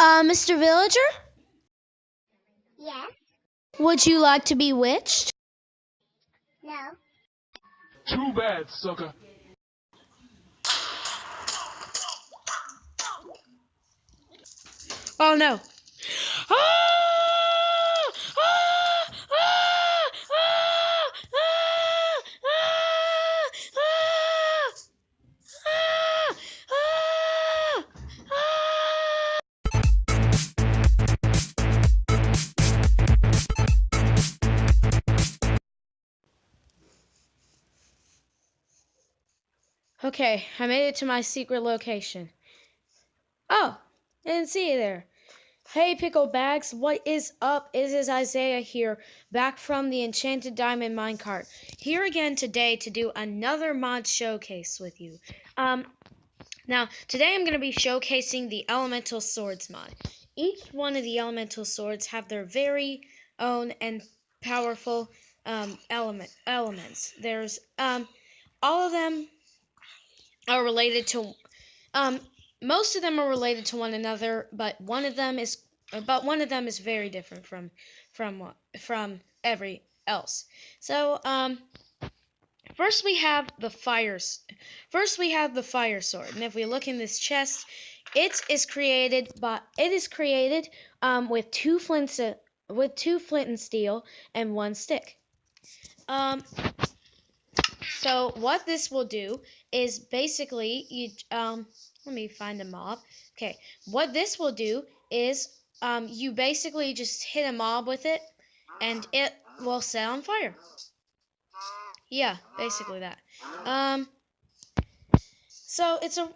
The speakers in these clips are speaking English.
Mr. Villager, Yes? would you like to be witched? No? Too bad, sucker. Oh no. Ah! Ah! Ah! Ah! Ah! Ah! Ah! Ah! Ah! Okay, I made it to my secret location. Oh, I didn't see you there. Hey, Pickle Bags, what is up? It is Isaiah here, back from the Enchanted Diamond Minecart. Here again today to do another mod showcase with you. Now, today I'm going to be showcasing the Elemental Swords mod. Each one of the Elemental Swords have their very own and powerful elements. There's, all of them are related to, most of them are related to one another, but one of them is very different from every else. So, first we have the fire sword, and if we look in this chest, it is created with two flint and steel and one stick. So what this will do is basically let me find a mob. Okay, what this will do is you basically just hit a mob with it, and it will set on fire. Yeah, basically that. So it's a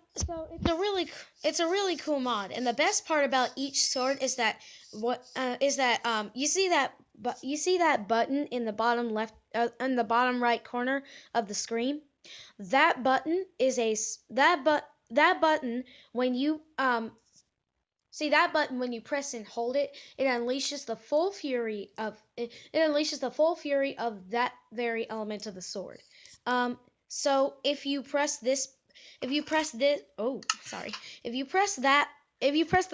really cool mod, and the best part about each sword is that you see that button in the bottom left in the bottom right corner of the screen. That button is that button when you see that button when you press and hold it, it unleashes the full fury of that very element of the sword. So if you press the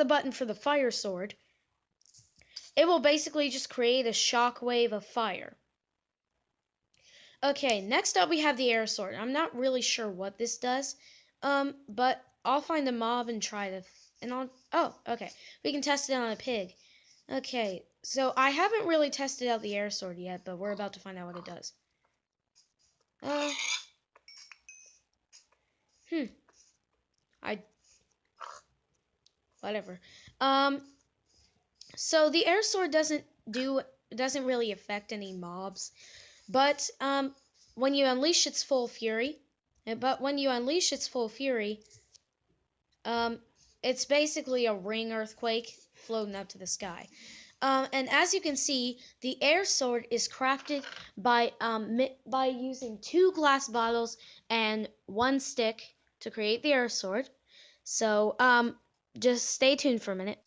button for the fire sword, it will basically just create a shockwave of fire. Okay, next up we have the air sword. I'm not really sure what this does, but I'll find a mob and okay, we can test it on a pig. Okay, so I haven't really tested out the air sword yet, but we're about to find out what it does. Whatever. So the air sword doesn't really affect any mobs, but when you unleash its full fury, it's basically a ring earthquake floating up to the sky. And as you can see, the air sword is crafted by using 2 glass bottles and 1 stick to create the air sword. So just stay tuned for a minute.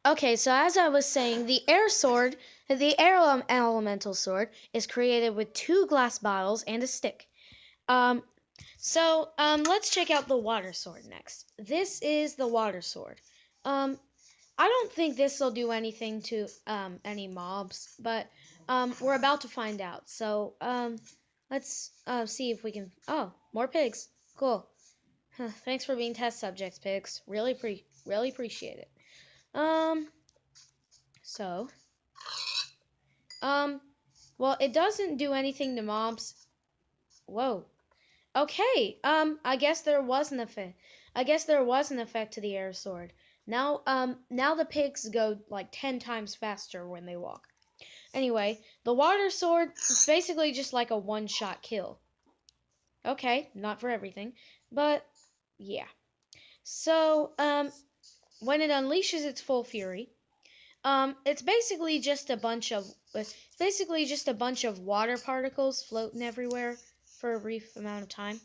Okay, so as I was saying, the air elemental sword is created with 2 glass bottles and a stick. Let's check out the water sword next. This is the water sword. I don't think this will do anything to any mobs, but we're about to find out. So let's see if we can. Oh, more pigs. Cool. Thanks for being test subjects, pigs. Really appreciate it. So, well, it doesn't do anything to mobs. Whoa. Okay. I guess there was an effect. To the air sword. Now the pigs go like 10 times faster when they walk. Anyway, the water sword is basically just like a one-shot kill. Okay, not for everything, but yeah. So, when it unleashes its full fury, it's basically just a bunch of water particles floating everywhere for a brief amount of time.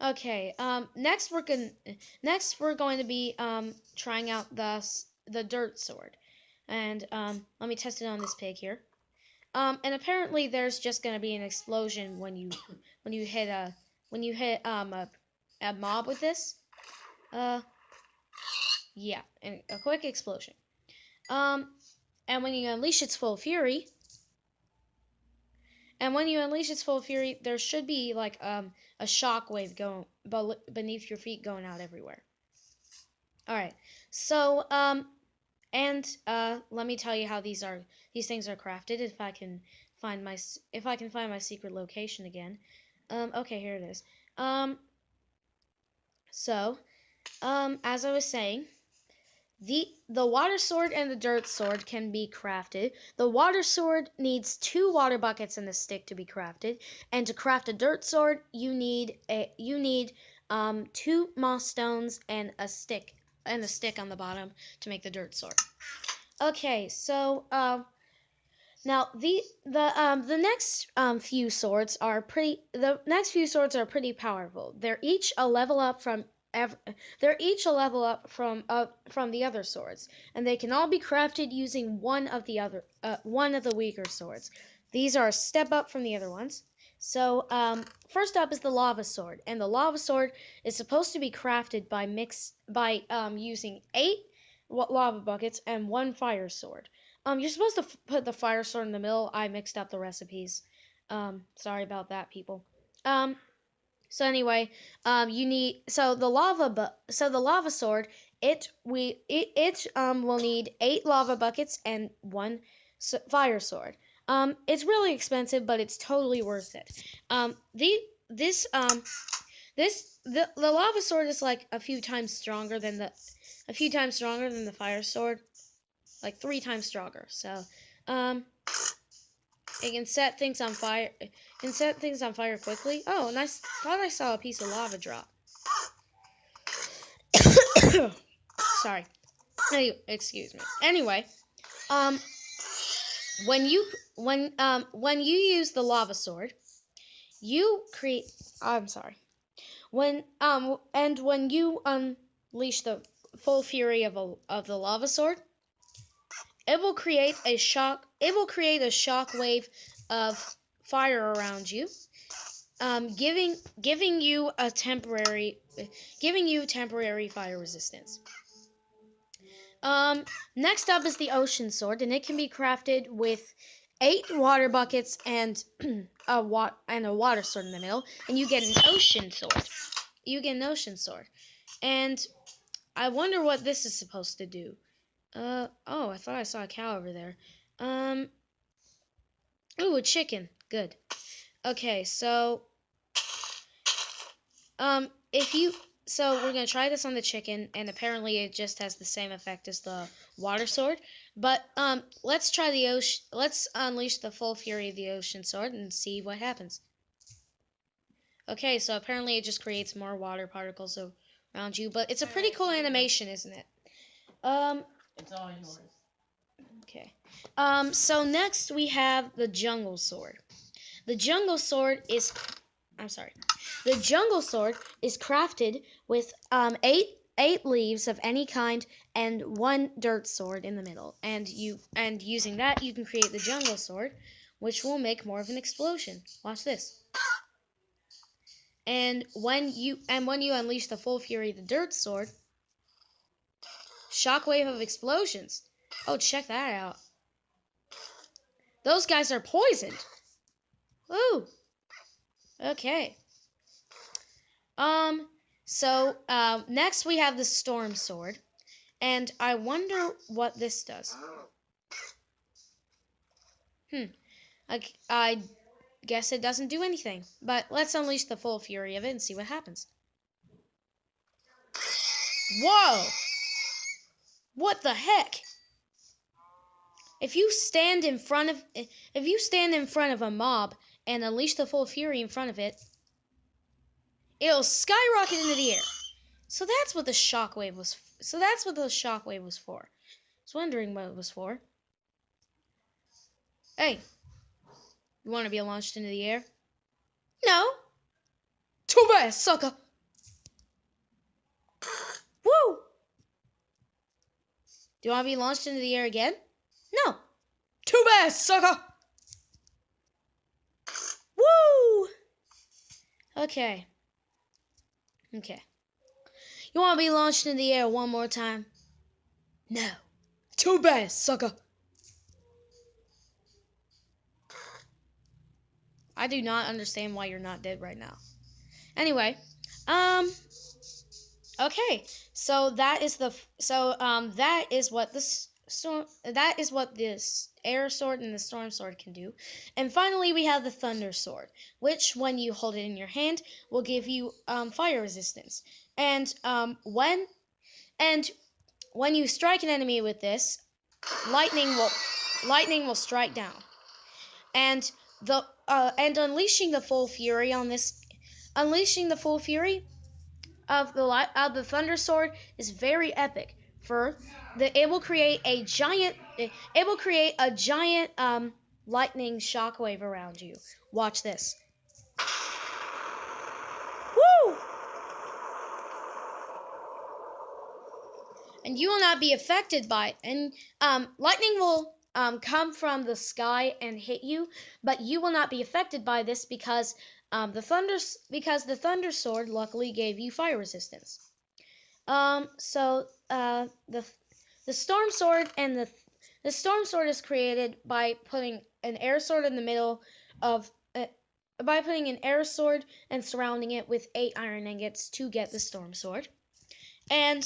Okay. Next we're going to be trying out the dirt sword, and let me test it on this pig here. And apparently there's just going to be an explosion when you hit a mob with this. Yeah, and a quick explosion. And when you unleash its full fury, there should be like a shockwave going beneath your feet, going out everywhere. All right. So and let me tell you how these things are crafted. If I can find my secret location again. Okay, here it is. Um, so as I was saying, the water sword and the dirt sword can be crafted. The water sword needs 2 water buckets and a stick to be crafted, and to craft a dirt sword, you need 2 moss stones and a stick on the bottom to make the dirt sword. Okay, so now the next few swords are pretty powerful. They're each a level up from from the other swords, and they can all be crafted using one of the weaker swords. These are a step up from the other ones. So first up is the lava sword, and the lava sword is supposed to be crafted by using 8 lava buckets and 1 fire sword. You're supposed to put the fire sword in the middle. I mixed up the recipes. Sorry about that, people. Um, so anyway, you need the lava sword. It will need 8 lava buckets and 1 fire sword. It's really expensive, but it's totally worth it. The this the lava sword is like a few times stronger than the fire sword, like 3 times stronger. So, it can set things on fire. It can set things on fire quickly. Oh, and thought I saw a piece of lava drop. Sorry. Excuse me. Anyway, um, when you use the lava sword, you create. I'm sorry. When you unleash the full fury of the lava sword, it will create a shock wave of fire around you, giving you temporary fire resistance. Next up is the ocean sword, and it can be crafted with 8 water buckets and a water sword in the middle, and you get an ocean sword. And I wonder what this is supposed to do. Oh, I thought I saw a cow over there. Um, ooh, a chicken. Good. Okay, so if you so we're gonna try this on the chicken, and apparently it just has the same effect as the water sword. But let's try the ocean. Let's unleash the full fury of the ocean sword and see what happens. Okay, so apparently it just creates more water particles around you, but it's a pretty cool animation, isn't it? It's all yours. Okay. So next we have the jungle sword. The jungle sword is I'm sorry. The jungle sword is crafted with 8 leaves of any kind and 1 dirt sword in the middle. And using that, you can create the jungle sword, which will make more of an explosion. Watch this. And when you unleash the full fury of the dirt sword, shockwave of explosions. Oh, check that out. Those guys are poisoned. Ooh. Okay. So next we have the storm sword, and I wonder what this does. I guess it doesn't do anything, but let's unleash the full fury of it and see what happens. Whoa! What the heck? If you stand in front of a mob and unleash the full fury in front of it, it'll skyrocket into the air. So that's what the shockwave was. For. I was wondering what it was for. Hey, you want to be launched into the air? No. Too bad, sucker. Woo! Do you want to be launched into the air again? No. Too bad, sucker. Woo! Okay. You want to be launched into the air one more time? No. Too bad, sucker. I do not understand why you're not dead right now. Anyway, okay. So that is what this air sword and the storm sword can do. And finally, we have the thunder sword, which when you hold it in your hand will give you fire resistance. And when you strike an enemy with this, lightning will strike down. And unleashing the full fury of the thunder sword is very epic. It will create a giant lightning shockwave around you. Watch this. Woo! And you will not be affected by it. And lightning will come from the sky and hit you, but you will not be affected by this because the thunder sword luckily gave you fire resistance. So the storm sword the storm sword is created by putting an air sword in the middle of by putting an air sword and surrounding it with 8 iron ingots to get the storm sword. And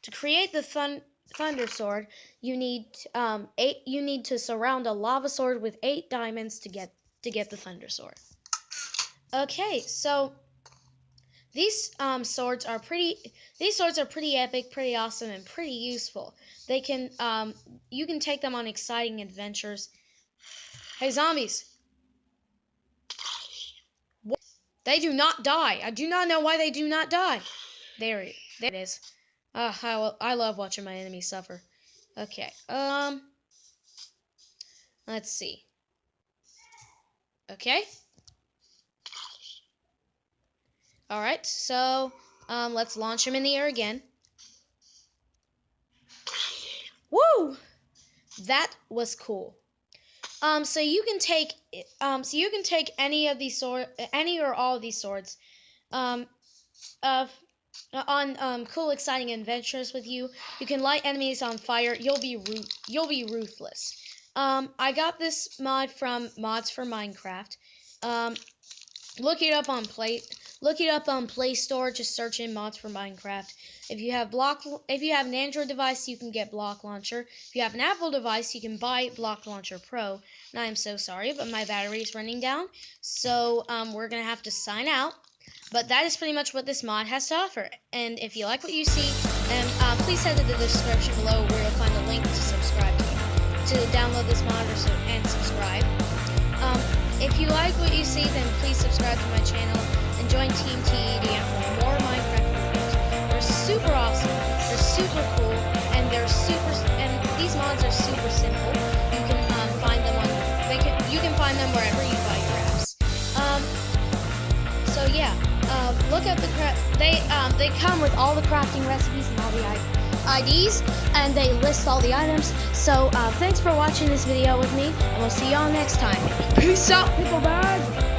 to create the thunder sword, you need to surround a lava sword with 8 diamonds to get the thunder sword. Okay, so these swords are pretty epic, pretty awesome, and pretty useful. They can you can take them on exciting adventures. Hey, zombies! What? They do not die. I do not know why they do not die. There it is. I love watching my enemies suffer. Okay. Let's see. Okay. All right. So, let's launch him in the air again. Woo! That was cool. So you can take any of these any or all of these swords, on cool, exciting adventures with you. You can light enemies on fire. You'll be ruthless. I got this mod from Mods for Minecraft. Look it up on Play Store. Just search in Mods for Minecraft. If you have an Android device, you can get Block Launcher. If you have an Apple device, you can buy Block Launcher Pro. And I am so sorry, but my battery is running down. So we're gonna have to sign out. But that is pretty much what this mod has to offer. And if you like what you see, then please head to the description below where you'll find a link to subscribe to download this mod and subscribe. If you like what you see, then please subscribe to my channel and join Team ZayTEDM for more Minecraft videos. They're super awesome, they're super cool, and these mods are super simple. You can find them wherever you buy your apps. So yeah. Look up they come with all the crafting recipes and all the IDs, and they list all the items. So thanks for watching this video with me, and we'll see y'all next time. Peace out, pickle bag.